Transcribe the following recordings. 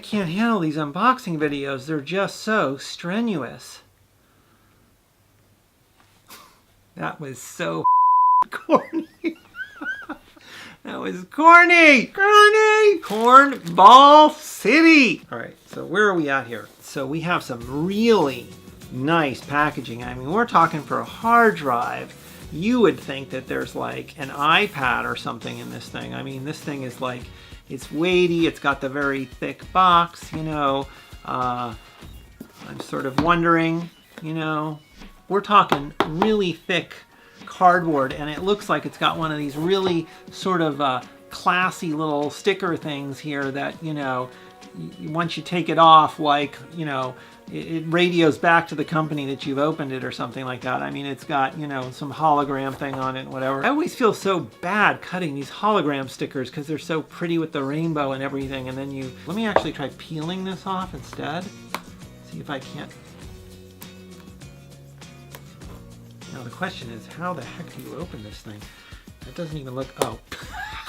can't handle these unboxing videos. They're just so strenuous. That was so corny. That was corny. Corny. Cornball City. All right, so where are we at here? So we have some really nice packaging. I mean, we're talking for a hard drive. You would think that there's like an iPad or something in this thing. I mean, this thing is like, it's weighty. It's got the very thick box, you know. I'm sort of wondering, you know, we're talking really thick cardboard, and it looks like it's got one of these really sort of classy little sticker things here that, you know, once you take it off, like, you know, it radios back to the company that you've opened it or something like that. I mean, it's got, you know, some hologram thing on it and whatever. I always feel so bad cutting these hologram stickers because they're so pretty with the rainbow and everything. And then let me actually try peeling this off instead. See if I can't. Now the question is, how the heck do you open this thing? It doesn't even look, oh.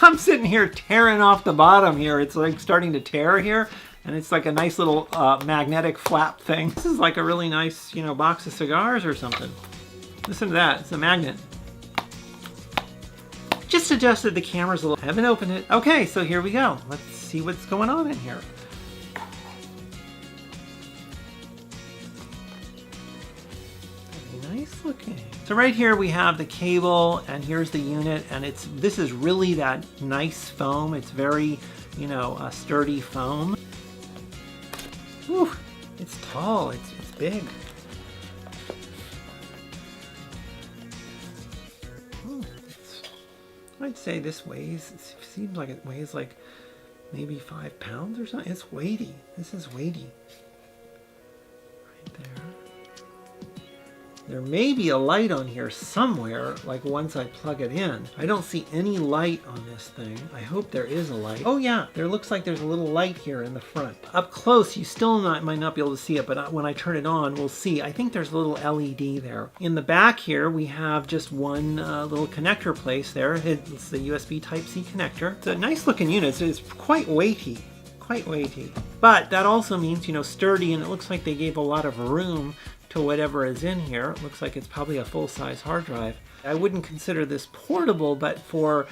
I'm sitting here tearing off the bottom here. It's like starting to tear here. And it's like a nice little magnetic flap thing. This is like a really nice, you know, box of cigars or something. Listen to that, it's a magnet. Just adjusted the cameras a little. I haven't opened it. Okay, so here we go. Let's see what's going on in here. Very nice looking. So right here we have the cable, and here's the unit, and this is really that nice foam. It's very, you know, sturdy foam. Whew, it's tall, it's big. I'd say this weighs, it seems like it weighs like maybe 5 pounds or something. It's weighty. This is weighty. Right there. There may be a light on here somewhere, like once I plug it in. I don't see any light on this thing. I hope there is a light. Oh yeah, there looks like there's a little light here in the front. Up close, you still might not be able to see it, but when I turn it on, we'll see. I think there's a little LED there. In the back here, we have just one little connector place there. It's the USB Type-C connector. It's a nice looking unit. It's quite weighty. Quite weighty. But that also means, you know, sturdy, and it looks like they gave a lot of room to whatever is in here. It looks like it's probably a full-size hard drive. I wouldn't consider this portable, but for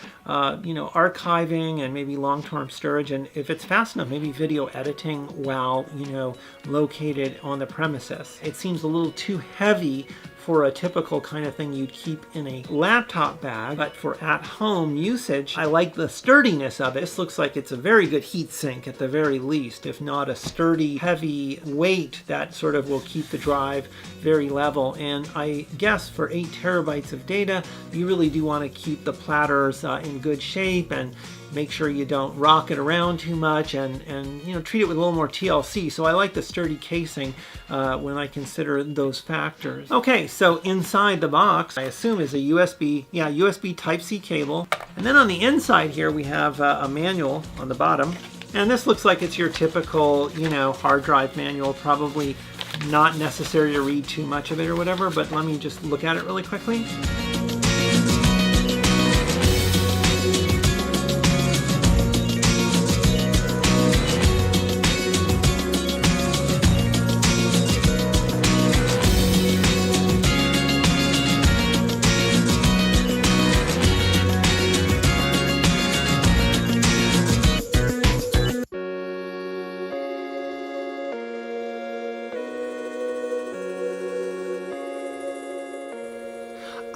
you know, archiving and maybe long-term storage, and if it's fast enough, maybe video editing while, you know, located on the premises. It seems a little too heavy for a typical kind of thing you'd keep in a laptop bag, but for at-home usage, I like the sturdiness of it. This looks like it's a very good heat sink at the very least, if not a sturdy, heavy weight that sort of will keep the drive very level. And I guess for 8 terabytes of data, you really do want to keep the platters in good shape and make sure you don't rock it around too much, and you know, treat it with a little more TLC. So I like the sturdy casing when I consider those factors. Okay, so inside the box, I assume is a USB Type-C cable. And then on the inside here, we have a manual on the bottom. And this looks like it's your typical, you know, hard drive manual. Probably not necessary to read too much of it or whatever, but let me just look at it really quickly.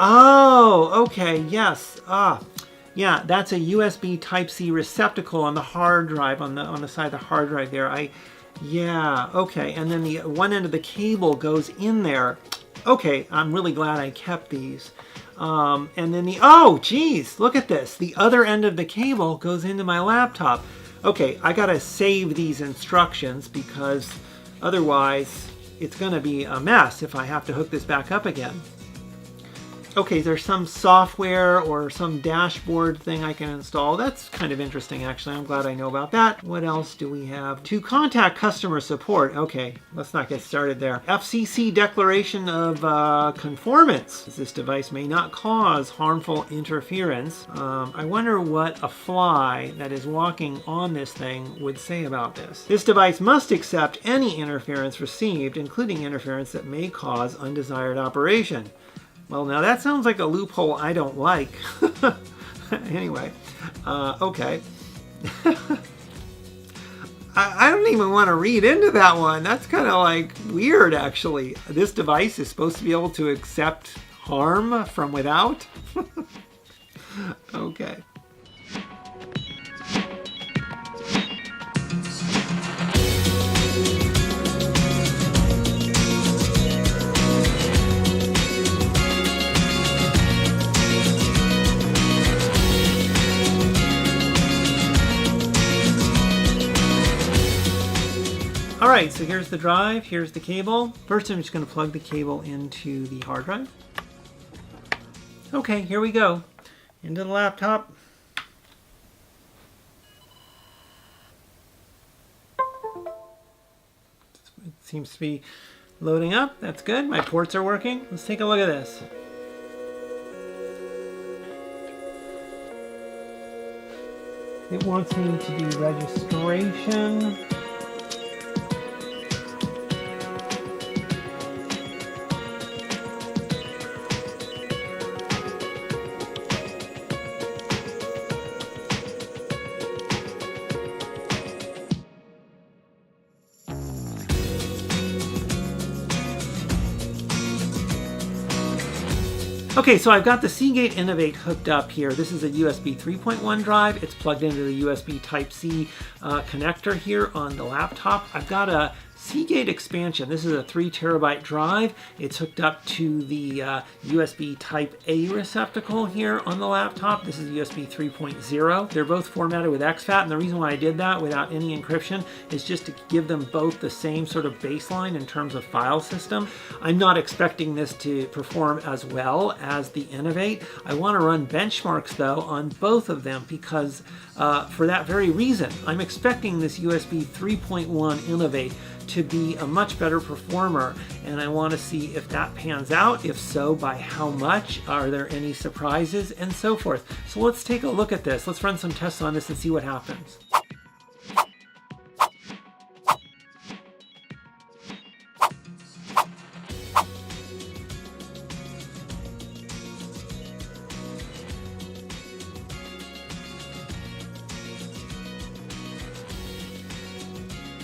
Oh, okay, yes. Yeah, that's a USB Type-C receptacle on the hard drive, on the side of the hard drive there. Yeah, okay. And then the one end of the cable goes in there. Okay, I'm really glad I kept these. And then oh, geez, look at this. The other end of the cable goes into my laptop. Okay, I gotta save these instructions because otherwise it's gonna be a mess if I have to hook this back up again. Okay, there's some software or some dashboard thing I can install. That's kind of interesting, actually. I'm glad I know about that. What else do we have? To contact customer support. Okay, let's not get started there. FCC declaration of conformance. This device may not cause harmful interference. I wonder what a fly that is walking on this thing would say about this. This device must accept any interference received, including interference that may cause undesired operation. Well, now that sounds like a loophole I don't like. Anyway, okay. I don't even want to read into that one. That's kind of like weird, actually. This device is supposed to be able to accept harm from without? Okay. Alright, so here's the drive, here's the cable. First I'm just going to plug the cable into the hard drive. Okay, here we go. Into the laptop. It seems to be loading up. That's good. My ports are working. Let's take a look at this. It wants me to do registration. Okay, so I've got the Seagate Innov8 hooked up here. This is a USB 3.1 drive. It's plugged into the USB Type-C connector here on the laptop. I've got a Seagate Expansion. This is a 3 terabyte drive. It's hooked up to the USB Type-A receptacle here on the laptop. This is USB 3.0. They're both formatted with exFAT, and the reason why I did that without any encryption is just to give them both the same sort of baseline in terms of file system. I'm not expecting this to perform as well as the Innov8. I want to run benchmarks though on both of them because for that very reason, I'm expecting this USB 3.1 Innov8 to be a much better performer, and I want to see if that pans out. If so, by how much? Are there any surprises? And so forth. So let's take a look at this. Let's run some tests on this and see what happens.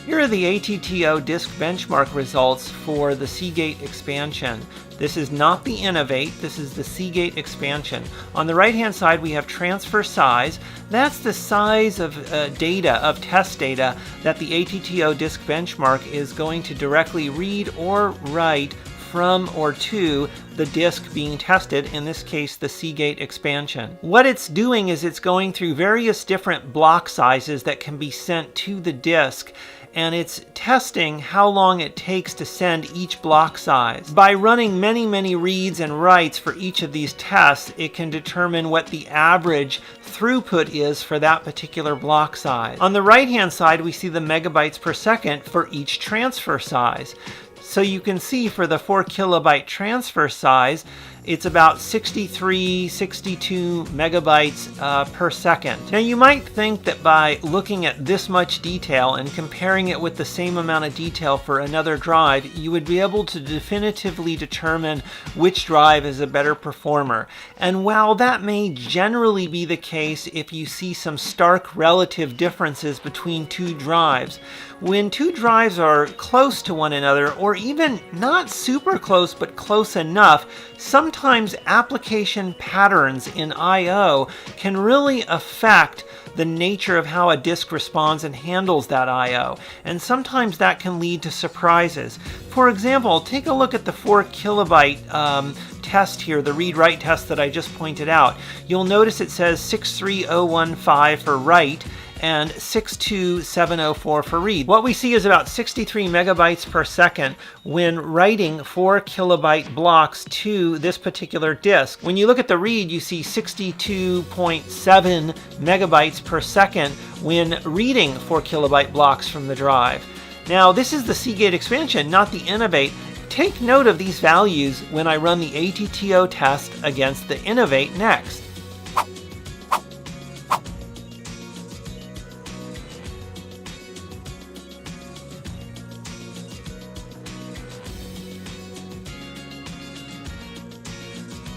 Here are the ATTO disk benchmark results for the Seagate Expansion. This is not the Innov8, this is the Seagate Expansion. On the right-hand side we have transfer size. That's the size of data, of test data, that the ATTO disk benchmark is going to directly read or write from or to the disk being tested, in this case the Seagate Expansion. What it's doing is it's going through various different block sizes that can be sent to the disk, and it's testing how long it takes to send each block size. By running many reads and writes for each of these tests, it can determine what the average throughput is for that particular block size. On the right-hand side, we see the megabytes per second for each transfer size. So you can see for the 4 kilobyte transfer size, it's about 63, 62 megabytes per second. Now you might think that by looking at this much detail and comparing it with the same amount of detail for another drive, you would be able to definitively determine which drive is a better performer. And while that may generally be the case if you see some stark relative differences between two drives, when two drives are close to one another, or even not super close but close enough, sometimes application patterns in I/O can really affect the nature of how a disk responds and handles that I/O, and sometimes that can lead to surprises. For example, take a look at the 4 kilobyte test here, the read-write test that I just pointed out. You'll notice it says 63015 for write, and 62704 for read. What we see is about 63 megabytes per second when writing 4 kilobyte blocks to this particular disk. When you look at the read, you see 62.7 megabytes per second when reading 4 kilobyte blocks from the drive. Now, this is the Seagate Expansion, not the Innov8. Take note of these values when I run the ATTO test against the Innov8 next.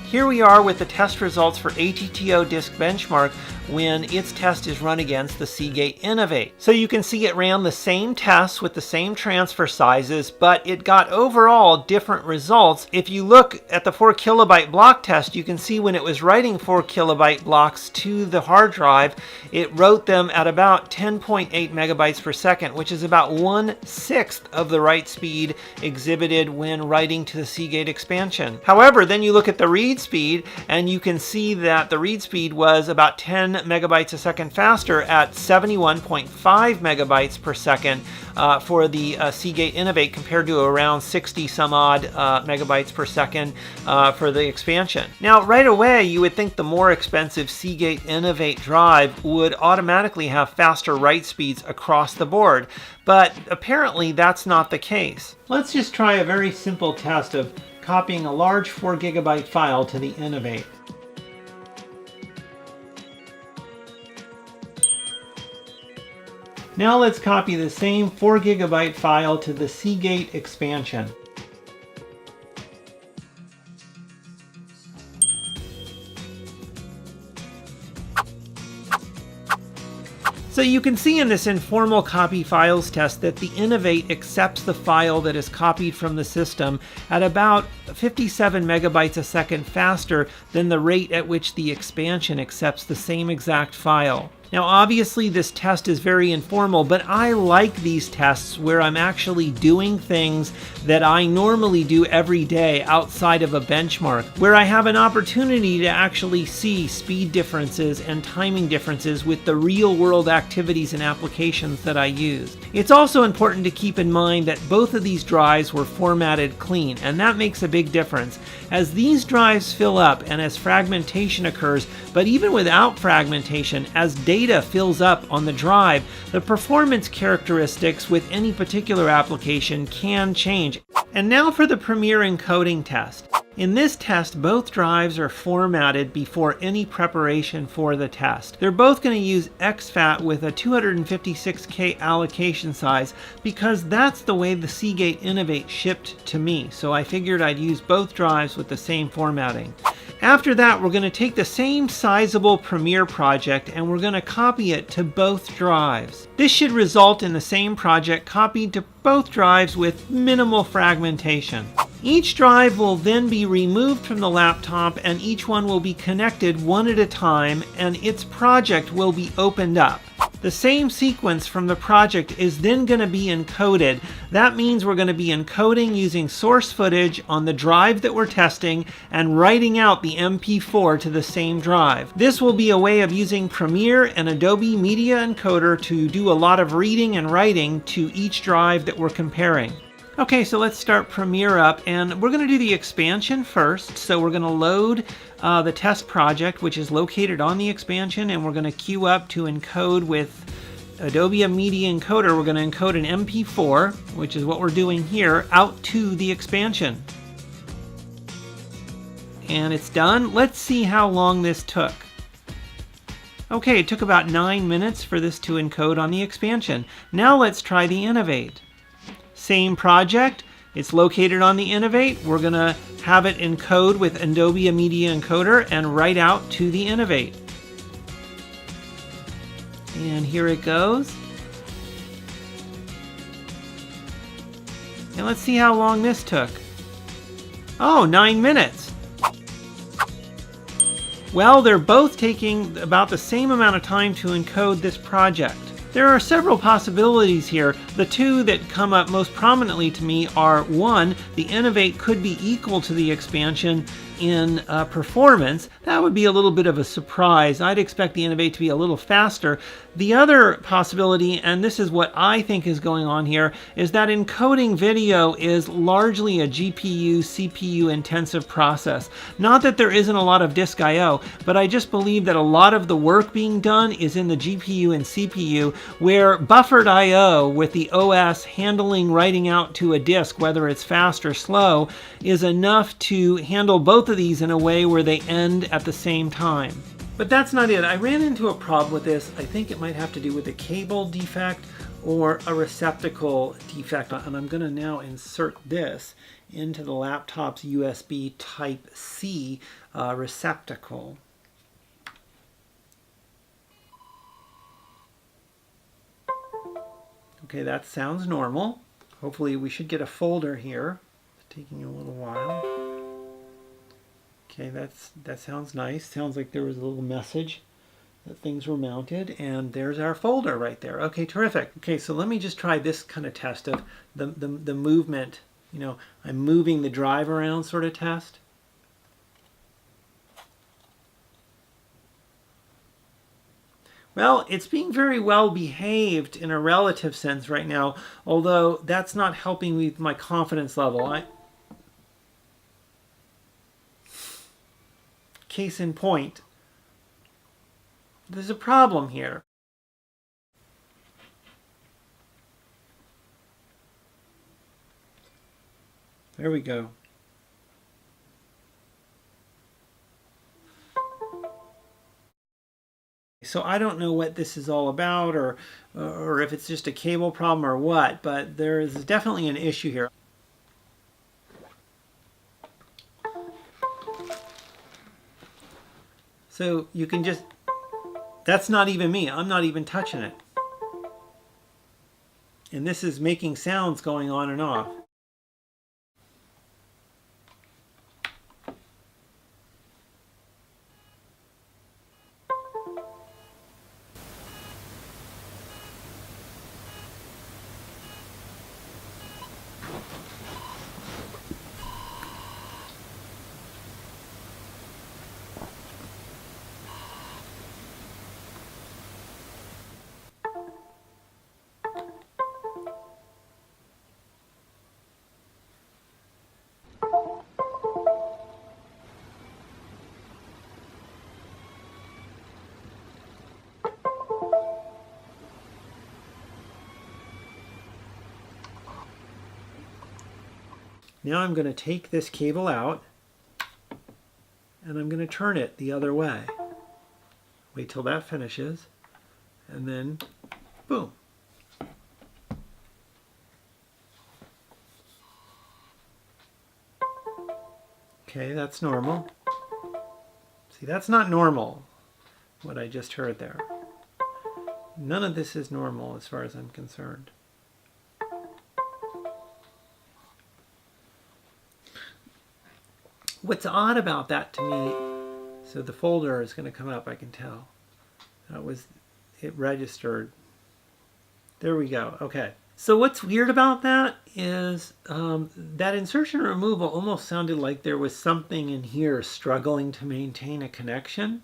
Here we are with the test results for ATTO Disk Benchmark when its test is run against the Seagate Innov8. So you can see it ran the same tests with the same transfer sizes, but it got overall different results. If you look at the 4 kilobyte block test, you can see when it was writing 4 kilobyte blocks to the hard drive, it wrote them at about 10.8 megabytes per second, which is about 1/6 of the write speed exhibited when writing to the Seagate Expansion. However, then you look at the read speed, and you can see that the read speed was about 10 megabytes a second faster at 71.5 megabytes per second for the Seagate Innov8 compared to around 60 some odd megabytes per second for the Expansion. Now, right away, you would think the more expensive Seagate Innov8 drive would automatically have faster write speeds across the board, but apparently that's not the case. Let's just try a very simple test of copying a large 4 gigabyte file to the Innov8. Now let's copy the same 4 gigabyte file to the Seagate Expansion. So you can see in this informal copy files test that the Innov8 accepts the file that is copied from the system at about 57 megabytes a second faster than the rate at which the Expansion accepts the same exact file. Now, obviously this test is very informal, but I like these tests where I'm actually doing things that I normally do every day outside of a benchmark, where I have an opportunity to actually see speed differences and timing differences with the real-world activities and applications that I use. It's also important to keep in mind that both of these drives were formatted clean, and that makes a big difference. As these drives fill up and as fragmentation occurs, but even without fragmentation, as data fills up on the drive, the performance characteristics with any particular application can change. And now for the Premiere encoding test. In this test, both drives are formatted before any preparation for the test. They're both going to use exFAT with a 256K allocation size because that's the way the Seagate Innov8 shipped to me, so I figured I'd use both drives with the same formatting. After that, we're going to take the same sizable Premiere project and we're going to copy it to both drives. This should result in the same project copied to both drives with minimal fragmentation. Each drive will then be removed from the laptop and each one will be connected one at a time and its project will be opened up. The same sequence from the project is then going to be encoded. That means we're going to be encoding using source footage on the drive that we're testing and writing out the MP4 to the same drive. This will be a way of using Premiere and Adobe Media Encoder to do a lot of reading and writing to each drive that we're comparing. Okay, so let's start Premiere up, and we're going to do the Expansion first. So we're going to load the test project, which is located on the Expansion, and we're going to queue up to encode with Adobe Media Encoder. We're going to encode an MP4, which is what we're doing here, out to the Expansion. And it's done. Let's see how long this took. Okay, it took about 9 minutes for this to encode on the Expansion. Now let's try the Innov8. Same project, it's located on the Innov8. We're going to have it encode with Adobe Media Encoder and write out to the Innov8. And here it goes. And let's see how long this took. Oh, 9 minutes. Well, they're both taking about the same amount of time to encode this project. There are several possibilities here. The two that come up most prominently to me are, one, the Innov8 could be equal to the Expansion in performance. That would be a little bit of a surprise. I'd expect the Innov8 to be a little faster. The other possibility, and this is what I think is going on here, is that encoding video is largely a GPU, CPU intensive process. Not that there isn't a lot of disk I/O, but I just believe that a lot of the work being done is in the GPU and CPU, where buffered I/O with the OS handling writing out to a disk, whether it's fast or slow, is enough to handle both of these in a way where they end at the same time. But that's not it. I ran into a problem with this. I think it might have to do with a cable defect or a receptacle defect. And I'm going to now insert this into the laptop's USB Type-C receptacle. Okay, that sounds normal. Hopefully we should get a folder here. It's taking a little while. Okay, that sounds nice. Sounds like there was a little message that things were mounted, and there's our folder right there. Okay, terrific. Okay, so let me just try this kind of test of the movement. You know, I'm moving the drive around sort of test. Well, it's being very well behaved in a relative sense right now, although that's not helping me with my confidence level. Case in point, there's a problem here. There we go. So I don't know what this is all about, or if it's just a cable problem or what, but there is definitely an issue here. So you can just, that's not even me. I'm not even touching it. And this is making sounds going on and off. Now I'm going to take this cable out and I'm going to turn it the other way. Wait till that finishes and then boom. Okay, that's normal. See, that's not normal, what I just heard there. None of this is normal as far as I'm concerned. What's odd about that to me, so the folder is going to come up, I can tell. It registered. There we go. Okay. So what's weird about that is that insertion removal almost sounded like there was something in here struggling to maintain a connection.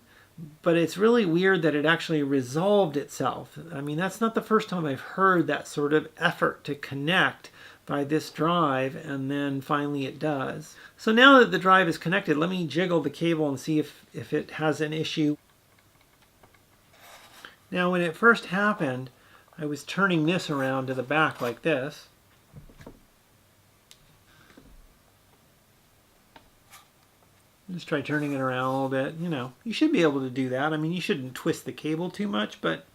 But it's really weird that it actually resolved itself. I mean, that's not the first time I've heard that sort of effort to connect by this drive, and then finally it does. So now that the drive is connected, let me jiggle the cable and see if it has an issue. Now when it first happened, I was turning this around to the back like this. Just try turning it around a little bit. You know, you should be able to do that. I mean, you shouldn't twist the cable too much, but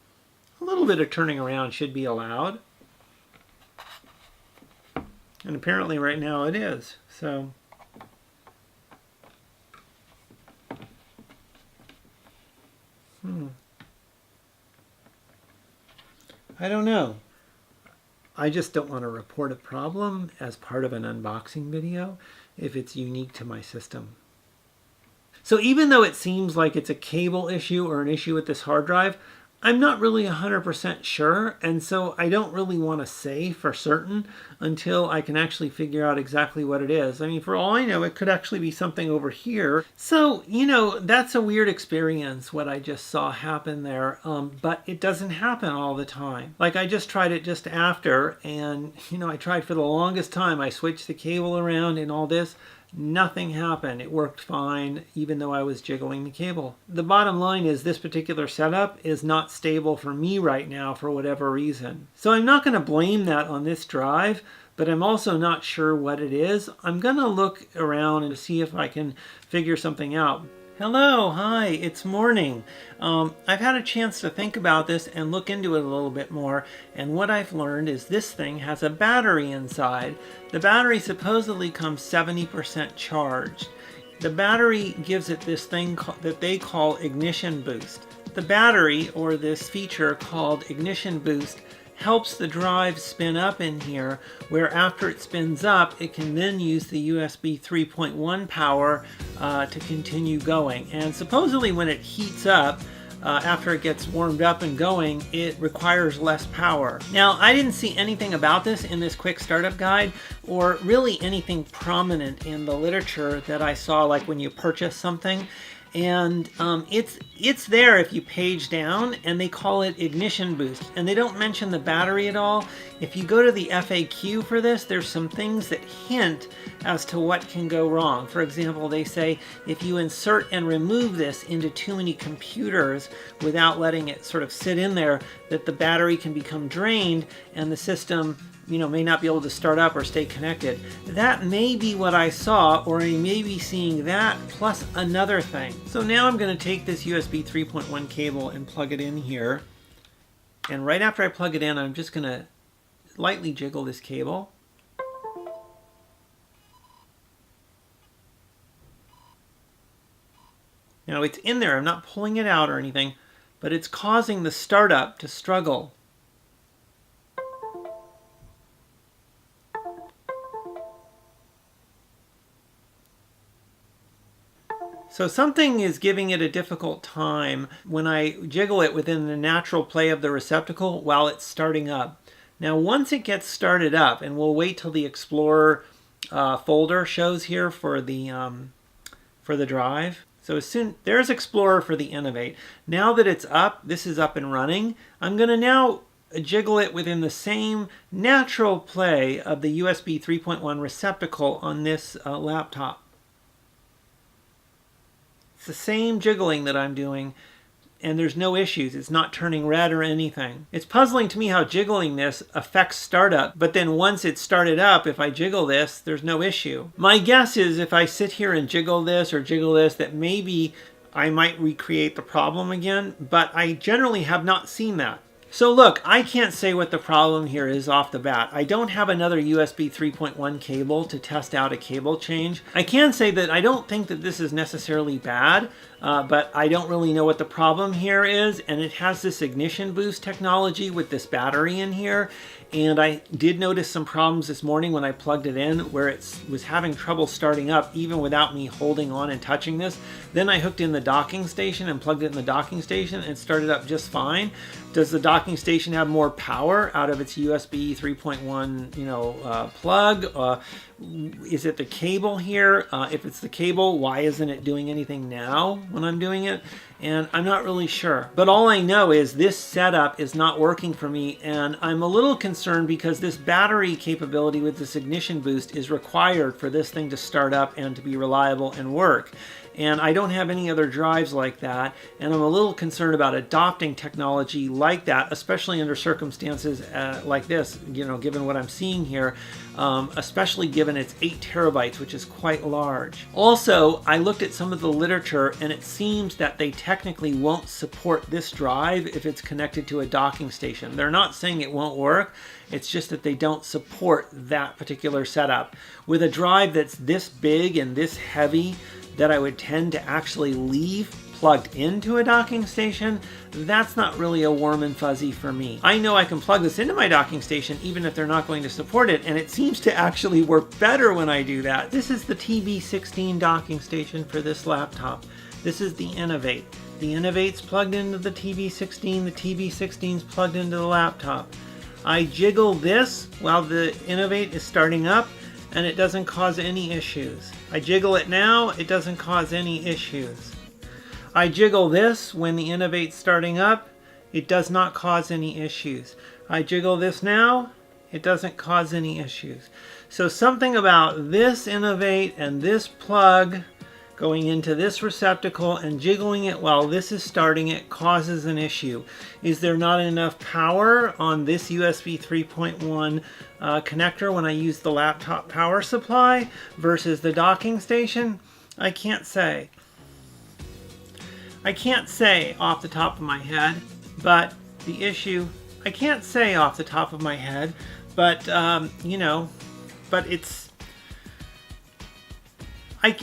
a little bit of turning around should be allowed. And apparently right now it is. So I don't know. I just don't want to report a problem as part of an unboxing video if it's unique to my system. So even though it seems like it's a cable issue or an issue with this hard drive, I'm not really 100% sure, and so I don't really want to say for certain until I can actually figure out exactly what it is. I mean, for all I know, it could actually be something over here. So, you know, that's a weird experience, what I just saw happen there, but it doesn't happen all the time. Like, I just tried it just after, and, you know, I tried for the longest time. I switched the cable around and all this. Nothing happened. It worked fine, even though I was jiggling the cable. The bottom line is this particular setup is not stable for me right now for whatever reason. So I'm not going to blame that on this drive, but I'm also not sure what it is. I'm going to look around and see if I can figure something out. Hello, hi, it's morning. I've had a chance to think about this and look into it a little bit more, and what I've learned is this thing has a battery inside. The battery supposedly comes 70% charged. The battery gives it this thing that they call ignition boost. The battery, or this feature called ignition boost, helps the drive spin up in here, where after it spins up, it can then use the USB 3.1 power to continue going. And supposedly when it heats up, after it gets warmed up and going, it requires less power. Now, I didn't see anything about this in this quick startup guide, or really anything prominent in the literature that I saw, like when you purchase something. And it's there if you page down, and they call it ignition boost, and they don't mention the battery at all. If you go to the FAQ for this, there's some things that hint as to what can go wrong. For example, they say if you insert and remove this into too many computers without letting it sort of sit in there, that the battery can become drained and the system, you know, may not be able to start up or stay connected. That may be what I saw, or I may be seeing that plus another thing. So now I'm going to take this USB 3.1 cable and plug it in here. And right after I plug it in, I'm just going to lightly jiggle this cable. Now it's in there, I'm not pulling it out or anything, but it's causing the startup to struggle. So something is giving it a difficult time when I jiggle it within the natural play of the receptacle while it's starting up. Now once it gets started up, and we'll wait till the Explorer folder shows here for the drive. So as soon, there's Explorer for the Innov8. Now that it's up, this is up and running, I'm going to now jiggle it within the same natural play of the USB 3.1 receptacle on this laptop. It's the same jiggling that I'm doing, and there's no issues. It's not turning red or anything. It's puzzling to me how jiggling this affects startup, but then once it's started up, if I jiggle this, there's no issue. My guess is if I sit here and jiggle this or jiggle this, that maybe I might recreate the problem again, but I generally have not seen that. So look, I can't say what the problem here is off the bat. I don't have another USB 3.1 cable to test out a cable change. I can say that I don't think that this is necessarily bad, but I don't really know what the problem here is, and it has this ignition boost technology with this battery in here. And I did notice some problems this morning when I plugged it in, where it was having trouble starting up even without me holding on and touching this. Then I hooked in the docking station and plugged it in the docking station, and it started up just fine. Does the docking station have more power out of its USB 3.1 plug? Is it the cable here? If it's the cable, why isn't it doing anything now when I'm doing it? And I'm not really sure. But all I know is this setup is not working for me, and I'm a little concerned because this battery capability with this ignition boost is required for this thing to start up and to be reliable and work. And I don't have any other drives like that, and I'm a little concerned about adopting technology like that, especially under circumstances like this, you know, given what I'm seeing here, especially given it's 8 terabytes, which is quite large. Also, I looked at some of the literature, and it seems that they technically won't support this drive if it's connected to a docking station. They're not saying it won't work, it's just that they don't support that particular setup. With a drive that's this big and this heavy, that I would tend to actually leave plugged into a docking station, that's not really a warm and fuzzy for me. I know I can plug this into my docking station even if they're not going to support it, and it seems to actually work better when I do that. This is the TB16 docking station for this laptop. This is the Innov8. The Innov8's plugged into the TV16, the TV16's plugged into the laptop. I jiggle this while the Innov8 is starting up, and it doesn't cause any issues. I jiggle it now, it doesn't cause any issues. I jiggle this when the Innov8's starting up, it does not cause any issues. I jiggle this now, it doesn't cause any issues. So something about this Innov8 and this plug going into this receptacle and jiggling it while this is starting it causes an issue. Is there not enough power on this USB 3.1 connector when I use the laptop power supply versus the docking station? I can't say. I can't say off the top of my head, but the issue, I can't say off the top of my head, but you know, but it's, I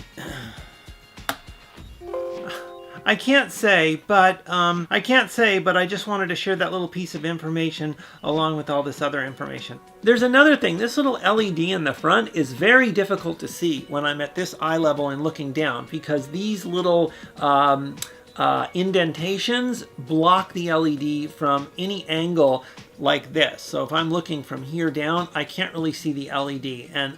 can't say, but I just wanted to share that little piece of information along with all this other information. There's another thing. This little LED in the front is very difficult to see when I'm at this eye level and looking down, because these little indentations block the LED from any angle like this. So if I'm looking from here down, I can't really see the LED. And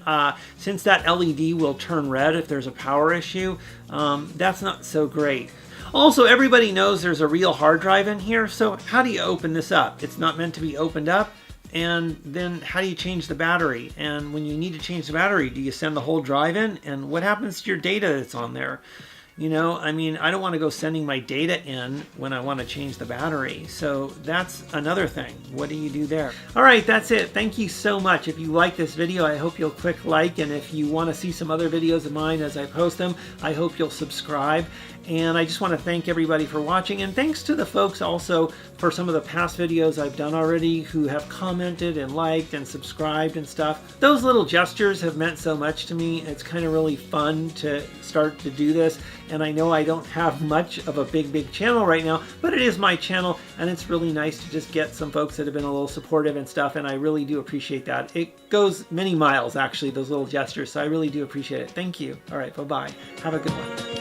since that LED will turn red if there's a power issue, that's not so great. Also, everybody knows there's a real hard drive in here, so how do you open this up? It's not meant to be opened up. And then how do you change the battery? And when you need to change the battery, do you send the whole drive in? And what happens to your data that's on there? You know, I mean, I don't want to go sending my data in when I want to change the battery. So that's another thing. What do you do there? All right, that's it. Thank you so much. If you like this video, I hope you'll click like. And if you want to see some other videos of mine as I post them, I hope you'll subscribe. And I just want to thank everybody for watching. And thanks to the folks also for some of the past videos I've done already who have commented and liked and subscribed and stuff. Those little gestures have meant so much to me. It's kind of really fun to start to do this. And I know I don't have much of a big channel right now, but it is my channel, and it's really nice to just get some folks that have been a little supportive and stuff, and I really do appreciate that. It goes many miles, actually, those little gestures, so I really do appreciate it. Thank you. All right, bye-bye. Have a good one.